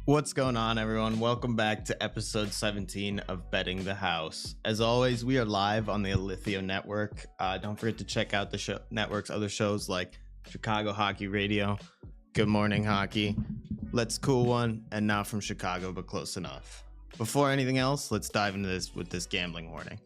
What's going on, everyone? Welcome back to episode 17 of Betting the House. As always, we are live on the Alithio Network. Don't forget to check out the network's other shows like Chicago Hockey Radio, Good Morning Hockey, Let's Cool One, and Not From Chicago But Close Enough. Before anything else, let's dive into this with this gambling warning.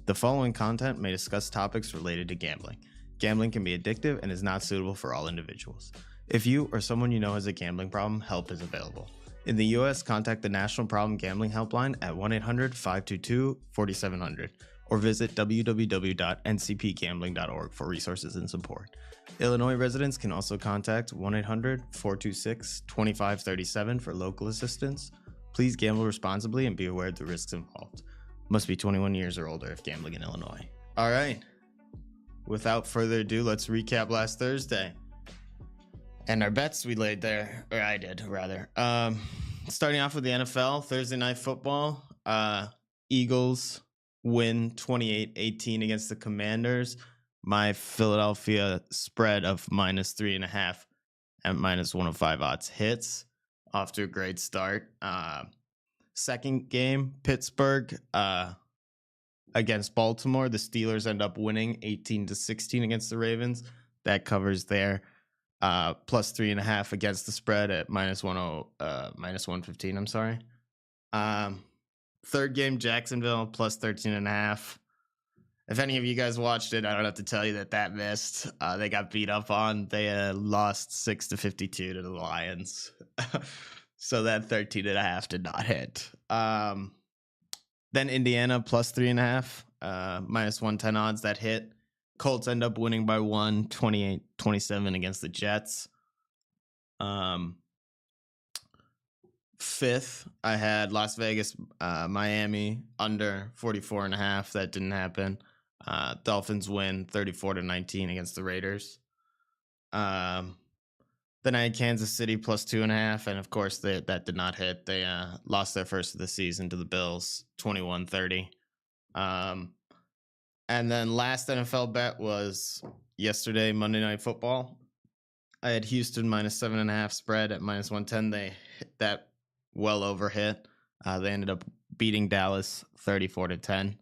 The following content may discuss topics related to gambling. Gambling can be addictive and is not suitable for all individuals. If you or someone you know has a gambling problem, help is available. In the U.S., contact the National Problem Gambling Helpline at 1-800-522-4700 or visit www.ncpgambling.org for resources and support. Illinois residents can also contact 1-800-426-2537 for local assistance. Please gamble responsibly and be aware of the risks involved. Must be 21 years or older if gambling in Illinois. All right. Without further ado, let's recap last Thursday. And our bets we laid there, or I did, rather. Starting off with the NFL, Thursday Night Football. Eagles win 28-18 against the Commanders. My Philadelphia spread of -3.5 at -105 odds hits. Off to a great start. Second game, Pittsburgh against Baltimore. The Steelers end up winning 18-16 against the Ravens. That covers there. +3.5 against the spread at -115. I'm sorry. Third game, Jacksonville +13.5. If any of you guys watched it, I don't have to tell you that missed. They got beat up on. They lost 6-52 to the Lions. So that 13.5 did not hit. Then Indiana +3.5, -110 odds that hit. Colts end up winning by 28-27 against the Jets. Fifth, I had Las Vegas, Miami under 44.5. That didn't happen. Dolphins win 34-19 against the Raiders. Then I had Kansas City +2.5, and of course that did not hit. They lost their first of the season to the Bills, 21-30. And then last NFL bet was yesterday, Monday Night Football. I had Houston -7.5 spread at -110. They hit that well over hit. They ended up beating Dallas 34-10.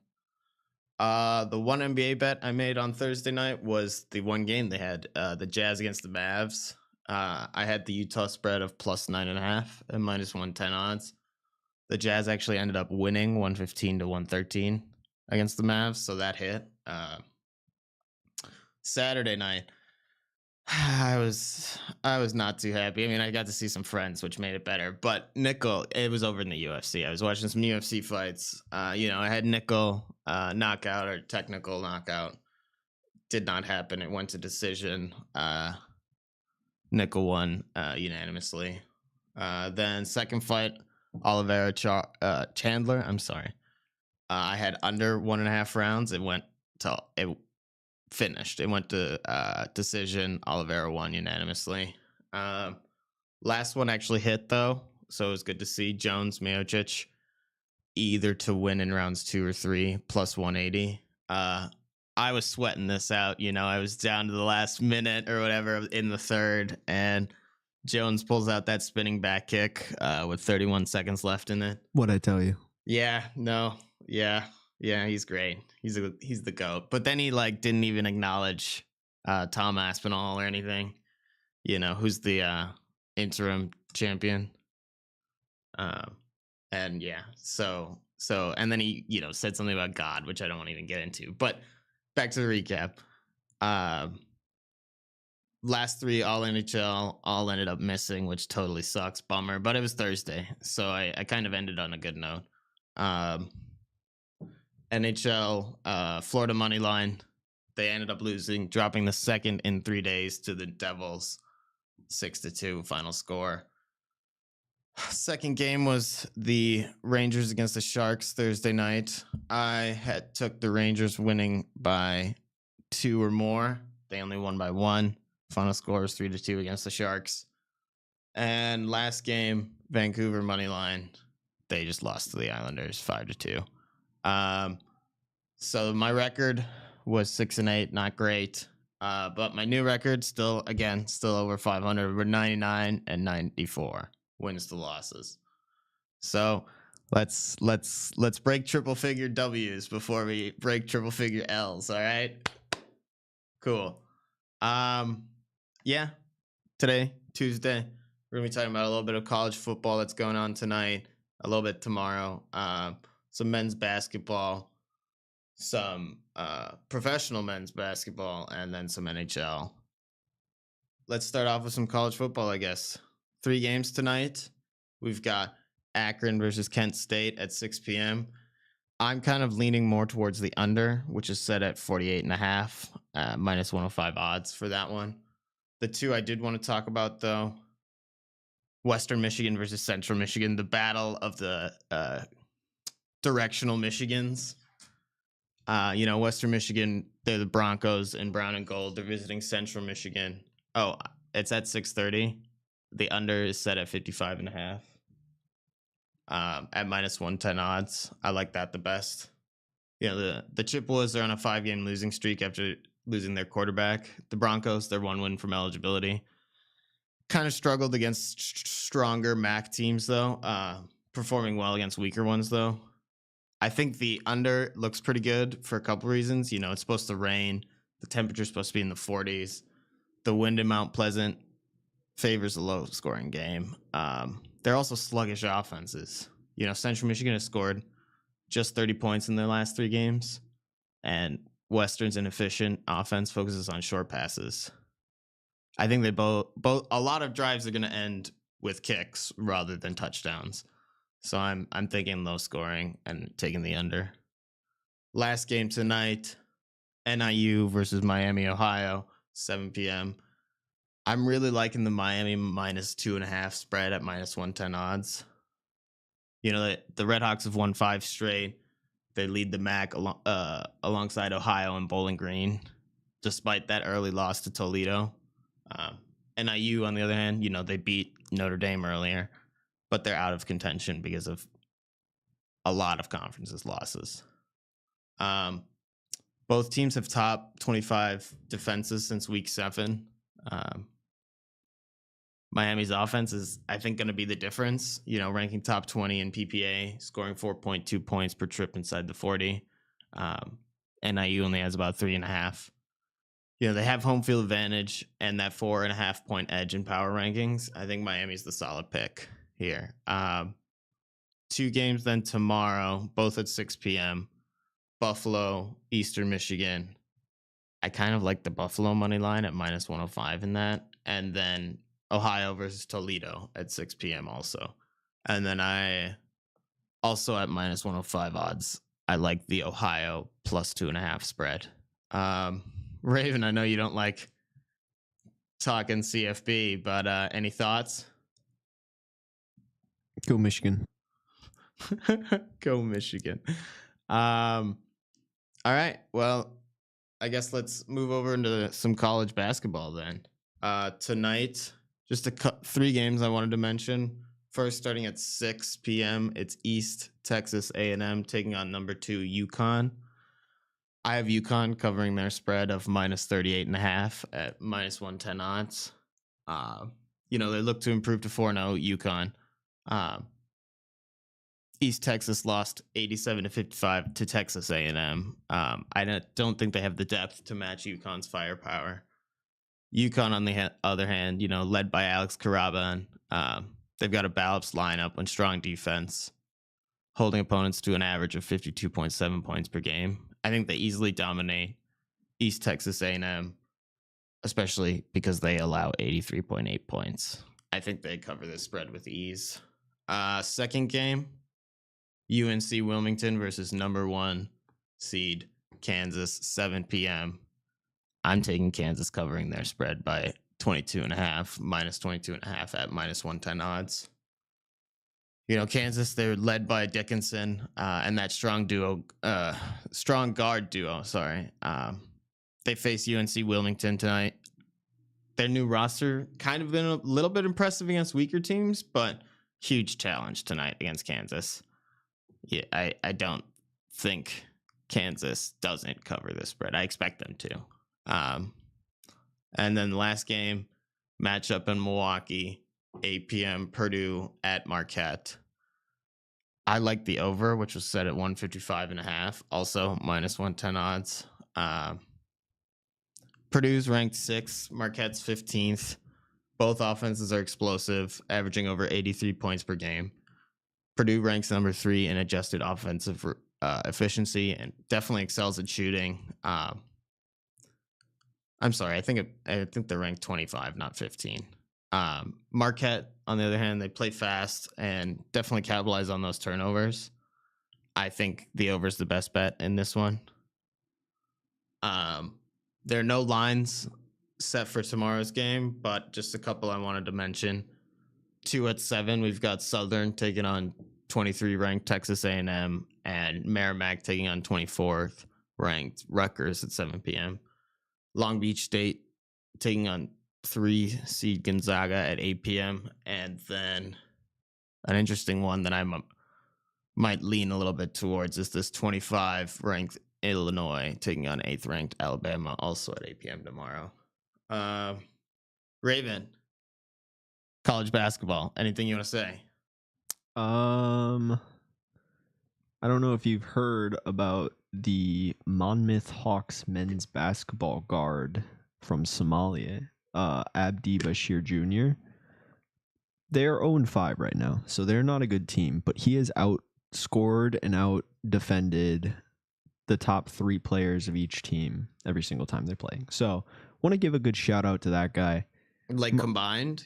The one NBA bet I made on Thursday night was the one game they had, the Jazz against the Mavs. I had the Utah spread of +9.5 at -110 odds. The Jazz actually ended up winning 115-113 against the Mavs, so that hit. Saturday night, I was not too happy. I mean, I got to see some friends, which made it better. But Nickel, it was over in the UFC. I was watching some UFC fights. I had Nickel knockout or technical knockout. Did not happen. It went to decision. Nickel won unanimously. Then second fight, Oliveira Chandler. I'm sorry. I had under 1.5 rounds. It finished. It went to decision. Oliveira won unanimously. Last one actually hit though, so it was good to see. Jones Miocic either to win in rounds 2 or 3 +180. I was sweating this out. I was down to the last minute or whatever in the third, and Jones pulls out that spinning back kick with 31 seconds left in it. What'd I tell you? Yeah, no. Yeah, he's great. He's the GOAT. But then he didn't even acknowledge Tom Aspinall or anything. Who's the interim champion. And yeah, so and then he said something about God, which I don't want to even get into. But back to the recap. Last 3 all NHL all ended up missing, which totally sucks. Bummer. But it was Thursday, so I kind of ended on a good note. NHL, Florida money line. They ended up losing, dropping the second in 3 days to the Devils, 6-2 final score. Second game was the Rangers against the Sharks Thursday night. I took the Rangers winning by 2 or more. They only won by 1. Final score was 3-2 against the Sharks. And last game, Vancouver money line. They just lost to the Islanders 5-2. So my record was 6-8, not great. But my new record still over 500. We're 99-94 wins to losses. So let's break triple figure W's before we break triple figure L's. All right. Cool. Yeah. Today, Tuesday, we're gonna be talking about a little bit of college football that's going on tonight, a little bit tomorrow, some men's basketball, some professional men's basketball, and then some NHL. Let's start off with some college football, I guess. 3 games tonight. We've got Akron versus Kent State at 6 p.m. I'm kind of leaning more towards the under, which is set at 48.5, minus 105 odds for that one. The 2 I did want to talk about, though, Western Michigan versus Central Michigan, the battle of the directional Michigans. Western Michigan, they're the Broncos in brown and gold. They're visiting Central Michigan. Oh, it's at 6:30. The under is set at 55.5. At minus 110 odds. I like that the best. The Chippewas are on a 5-game losing streak after losing their quarterback. The Broncos, they're 1 win from eligibility. Kind of struggled against stronger MAC teams, though. Performing well against weaker ones, though. I think the under looks pretty good for a couple reasons. It's supposed to rain. The temperature's supposed to be in the 40s. The wind in Mount Pleasant favors a low-scoring game. They're also sluggish offenses. Central Michigan has scored just 30 points in their last 3 games, and Western's inefficient offense focuses on short passes. I think they both a lot of drives are going to end with kicks rather than touchdowns. So I'm thinking low scoring and taking the under. Last game tonight, NIU versus Miami, Ohio, 7 p.m. I'm really liking the Miami minus 2.5 spread at minus 110 odds. The Redhawks have won 5 straight. They lead the MAC alongside Ohio and Bowling Green, despite that early loss to Toledo. NIU, on the other hand, they beat Notre Dame earlier, but they're out of contention because of a lot of conferences losses. Both teams have top 25 defenses since week 7. Miami's offense is, I think, going to be the difference. Ranking top 20 in PPA, scoring 4.2 points per trip inside the 40. NIU only has about 3.5. They have home field advantage and that 4.5 point edge in power rankings. I think Miami's the solid pick here. 2 games then tomorrow, both at 6 p.m. Buffalo, Eastern Michigan. I kind of like the Buffalo money line at minus 105 in that. And then Ohio versus Toledo at 6 p.m. also. And then I also at minus 105 odds, I like the Ohio plus 2.5 spread. Raven, I know you don't like talking CFB, but any thoughts? Go Michigan. Go Michigan. All right. Well, I guess let's move over into some college basketball then. Tonight, just 3 games I wanted to mention. First, starting at 6 p.m., it's East Texas A&M taking on number 2 UConn. I have UConn covering their spread of minus 38.5 at minus 110 odds. They look to improve to 4-0 UConn. East Texas lost 87-55 to Texas A&M. I don't think they have the depth to match UConn's firepower. UConn, on the other hand, led by Alex Karaban, they've got a balanced lineup and strong defense, holding opponents to an average of 52.7 points per game. I think they easily dominate East Texas A&M, especially because they allow 83.8 points. I think they cover this spread with ease. Second game, UNC Wilmington versus number 1 seed Kansas, 7 p.m. I'm taking Kansas covering their spread by 22.5, minus 22.5 at minus 110 odds. Kansas, they're led by Dickinson and that strong guard duo. They face UNC Wilmington tonight. Their new roster kind of been a little bit impressive against weaker teams, but huge challenge tonight against Kansas. Yeah, I don't think Kansas doesn't cover this spread. I expect them to. And then the last game, matchup in Milwaukee, 8 p.m. Purdue at Marquette. I like the over, which was set at 155.5. Also minus 110 odds. Purdue's ranked 6th, Marquette's 15th. Both offenses are explosive, averaging over 83 points per game. Purdue ranks number 3 in adjusted offensive efficiency and definitely excels at shooting. I'm sorry, I think they're ranked 25, not 15. Marquette, on the other hand, they play fast and definitely capitalize on those turnovers. I think the over is the best bet in this one. There are no lines set for tomorrow's game, but just a couple I wanted to mention. 2 at 7, we've got Southern taking on 23 ranked Texas A&M, and Merrimack taking on 24th ranked Rutgers at 7 p.m. Long Beach State taking on 3 seed Gonzaga at 8 p.m. And then an interesting one that I might lean a little bit towards is this 25 ranked Illinois taking on 8th ranked Alabama, also at 8 p.m. tomorrow. Raven, college basketball. Anything you want to say? I don't know if you've heard about the Monmouth Hawks men's basketball guard from Somalia, Abdi Bashir Jr. They're 0-5 right now, so they're not a good team, but he has outscored and out-defended the top 3 players of each team every single time they're playing. So, want to give a good shout-out to that guy. Like combined?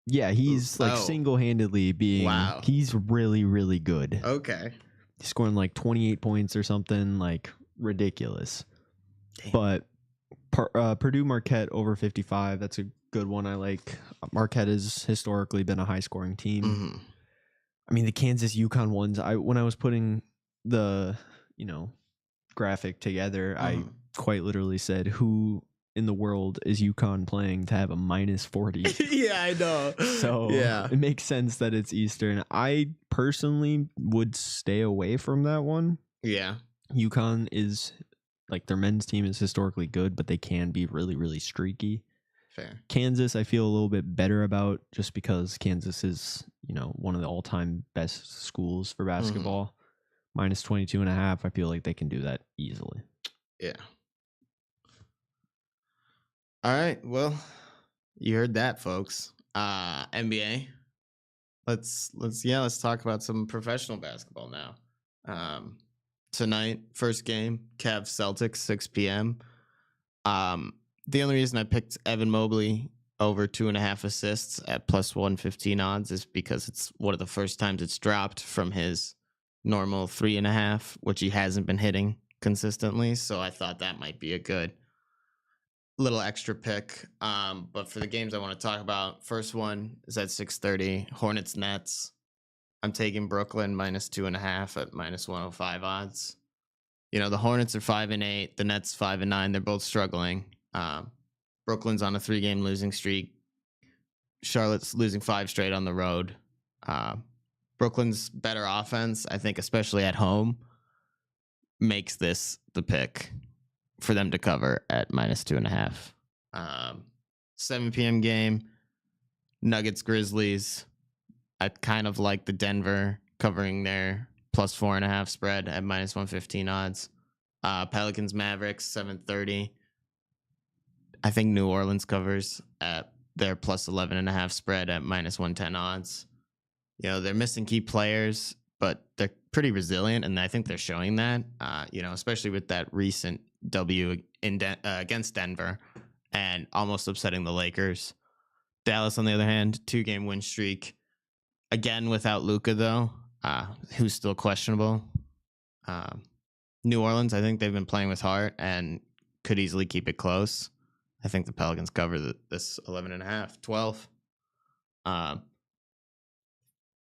Yeah, he's like single-handedly being... Wow. He's really, really good. Okay. He's scoring like 28 points or something, like ridiculous. Damn. But Purdue Marquette over 55, that's a good one I like. Marquette has historically been a high-scoring team. Mm-hmm. I mean, the Kansas UConn ones, when I was putting the, graphic together, I quite literally said, who in the world is UConn playing to have a minus 40? Yeah, I know. So yeah, it makes sense that it's Eastern. I personally would stay away from that one. Yeah. UConn is, like, their men's team is historically good, but they can be really, really streaky. Fair. Kansas, I feel a little bit better about, just because Kansas is, one of the all-time best schools for basketball. Minus 22.5, I feel like they can do that easily. Yeah. All right. Well, you heard that, folks. NBA. Let's talk about some professional basketball now. Tonight, first game, Cavs Celtics, 6 p.m. The only reason I picked Evan Mobley over 2.5 assists at plus 115 odds is because it's one of the first times it's dropped from his normal 3.5, which he hasn't been hitting consistently. So I thought that might be a good little extra pick. But for the games I want to talk about, first one is at 6:30, Hornets Nets. I'm taking Brooklyn minus 2.5 at minus 105 odds. The Hornets are 5-8, the Nets 5-9. They're both struggling. Brooklyn's on a 3-game losing streak. Charlotte's losing 5 straight on the road. Brooklyn's better offense, I think, especially at home, makes this the pick for them to cover at minus 2.5. 7 p.m. game, Nuggets Grizzlies. I kind of like the Denver covering their plus 4.5 spread at minus 115 odds. Pelicans Mavericks 7:30. I think New Orleans covers at their plus 11.5 spread at minus 110 odds. They're missing key players, but they're pretty resilient, and I think they're showing that. Especially with that recent W against Denver and almost upsetting the Lakers. Dallas, on the other hand, 2-game win streak. Again, without Luka, though, who's still questionable. New Orleans, I think they've been playing with heart and could easily keep it close. I think the Pelicans cover this 11.5, 12.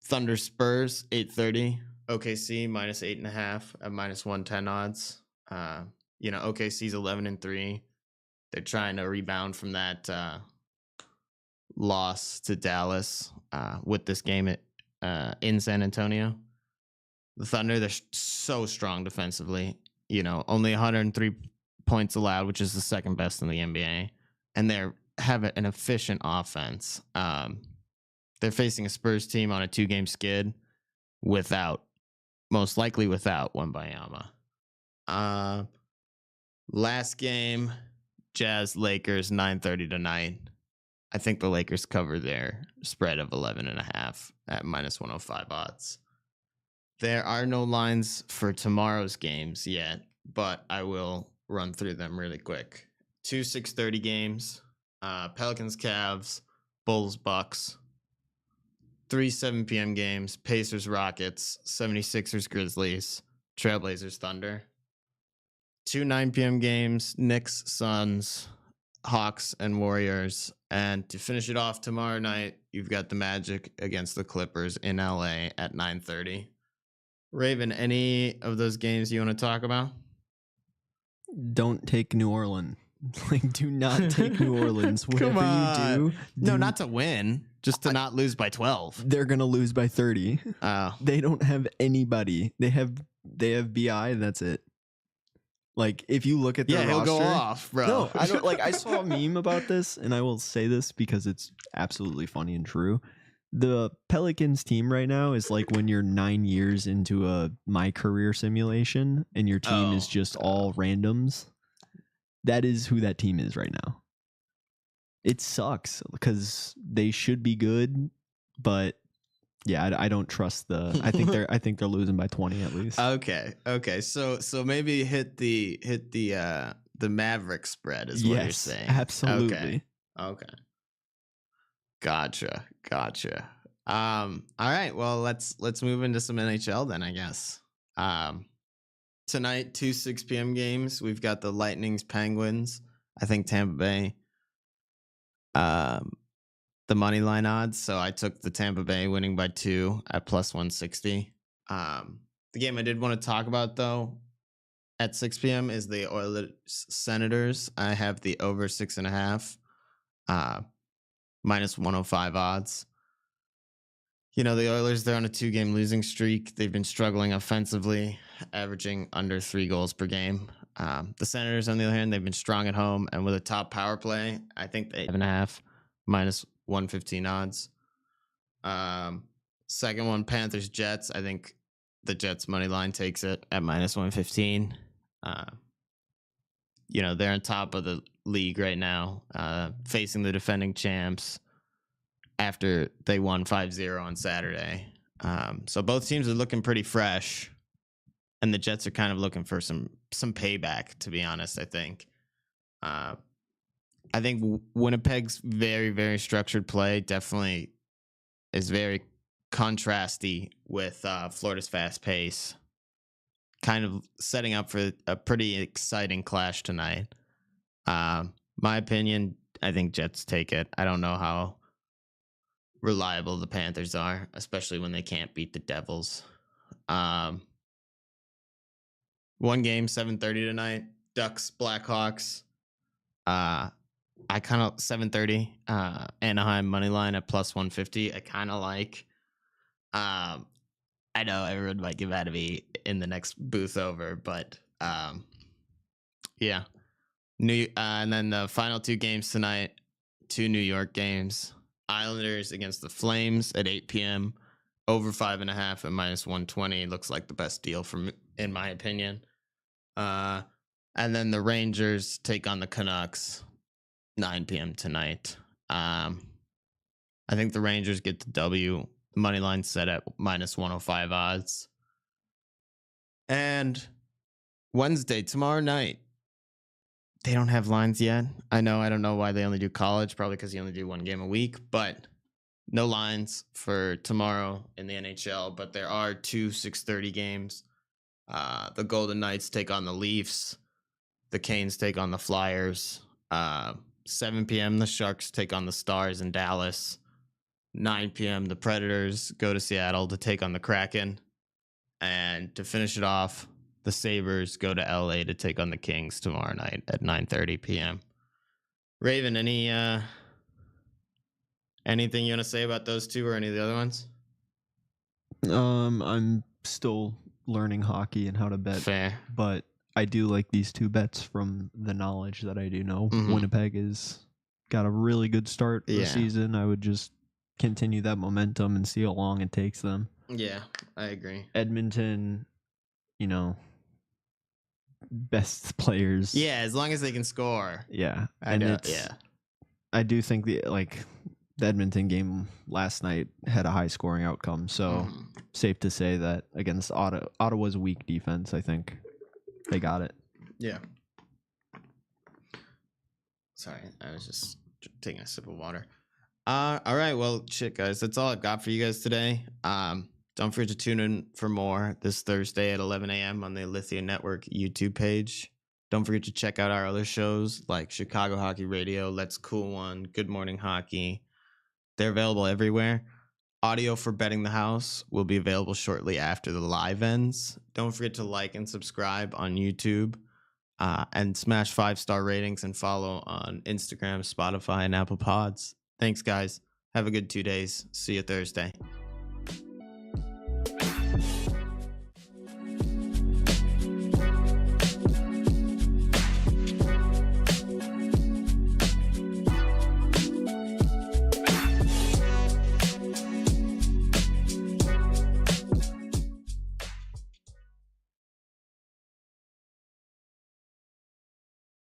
Thunder Spurs, 8:30. OKC, minus 8.5 at minus 110 odds. OKC's 11-3. They're trying to rebound from that loss to Dallas with this game in San Antonio. The Thunder, they're so strong defensively. Only 103 points allowed, which is the second best in the NBA. And they have an efficient offense. They're facing a Spurs team on a 2-game skid without most likely without Wembayama. Last game, Jazz Lakers 9:30 tonight. I think the Lakers cover their spread of 11.5 at -105 odds. There are no lines for tomorrow's games yet, but I will run through them really quick. 2 6:30 games, Pelicans Cavs, Bulls Bucks. 3 7 p.m. games, Pacers Rockets, 76ers Grizzlies, Trailblazers Thunder. 2 9 p.m. games, Knicks Suns, Hawks and Warriors. And to finish it off tomorrow night, you've got the Magic against the Clippers in LA at 9:30. Raven, any of those games you want to talk about? Don't take New Orleans. Like, do not take New Orleans. Whatever you do. No, not to win, just to not lose by 12. They're gonna lose by 30. They don't have anybody. They have BI, and that's it. Like, if you look at their roster, he'll go off, bro. No, I don't. Like, I saw a meme about this, and I will say this because it's absolutely funny and true. The Pelicans team right now is like when you're 9 years into a My Career simulation, and your team is just all randoms. That is who that team is right now. It sucks because they should be good, but yeah, I don't trust the. I think they're losing by 20 at least. Okay. So maybe hit the Maverick spread is what you're saying. Absolutely. Okay. Gotcha. All right. Well, let's move into some NHL then, I guess. Tonight, 2 6 p.m. games. We've got the Lightning's Penguins. I think Tampa Bay. The money line odds. So I took the Tampa Bay winning by 2 at +160. The game I did want to talk about though at 6 p.m. is the Oilers Senators. I have the over 6.5, -105 odds. You know, the Oilers, they're on a 2-game losing streak. They've been struggling offensively, averaging under 3 goals per game. The Senators, on the other hand, they've been strong at home. And with a top power play, I think they have -115 odds. Second one, Panthers Jets. I think the Jets money line takes it at -115. You know, they're on top of the league right now, facing the defending champs after they won 5-0 on Saturday. So both teams are looking pretty fresh, and the Jets are kind of looking for some payback, to be honest, I think. I think Winnipeg's very, very structured play definitely is very contrasty with Florida's fast pace, kind of setting up for a pretty exciting clash tonight. My opinion, I think Jets take it. I don't know how reliable the Panthers are, especially when they can't beat the Devils. One game, 7:30 tonight. Ducks, Blackhawks. I kind of 7:30. Anaheim money line at +150. I kind of like. I know everyone might get mad at me in the next booth over, but yeah. And then the final 2 games tonight. 2 New York games. Islanders against the Flames at 8 p.m. Over 5.5 at -120. Looks like the best deal in my opinion. And then the Rangers take on the Canucks 9 p.m. tonight. I think the Rangers get the W. Money line set at -105 odds. And Wednesday, tomorrow night, they don't have lines yet. I don't know why they only do college, probably because you only do 1 game a week, but no lines for tomorrow in the NHL. But there are 2 6:30 games. The Golden Knights take on the Leafs. The Canes take on the Flyers. 7 p.m. the Sharks take on the Stars in Dallas. 9 p.m. the Predators go to Seattle to take on the Kraken. And to finish it off, the Sabres go to LA to take on the Kings tomorrow night at 9:30 p.m. Raven, anything you want to say about those 2 or any of the other ones? I'm still learning hockey and how to bet. Fair. But I do like these 2 bets from the knowledge that I do know. Mm-hmm. Winnipeg has got a really good start to the season. I would just continue that momentum and see how long it takes them. Yeah, I agree. Edmonton, best players. Yeah, as long as they can score. Yeah. I do think the Edmonton game last night had a high scoring outcome. So safe to say that against Ottawa's weak defense, I think they got it. Yeah. Sorry, I was just taking a sip of water. All right, well, shit, guys, that's all I've got for you guys today. Don't forget to tune in for more this Thursday at 11 a.m. on the Alithio Network YouTube page. Don't forget to check out our other shows like Chicago Hockey Radio, Let's Cool One, Good Morning Hockey. They're available everywhere. Audio for Betting the House will be available shortly after the live ends. Don't forget to like and subscribe on YouTube. And smash 5-star ratings and follow on Instagram, Spotify, and Apple Pods. Thanks, guys. Have a good 2 days. See you Thursday.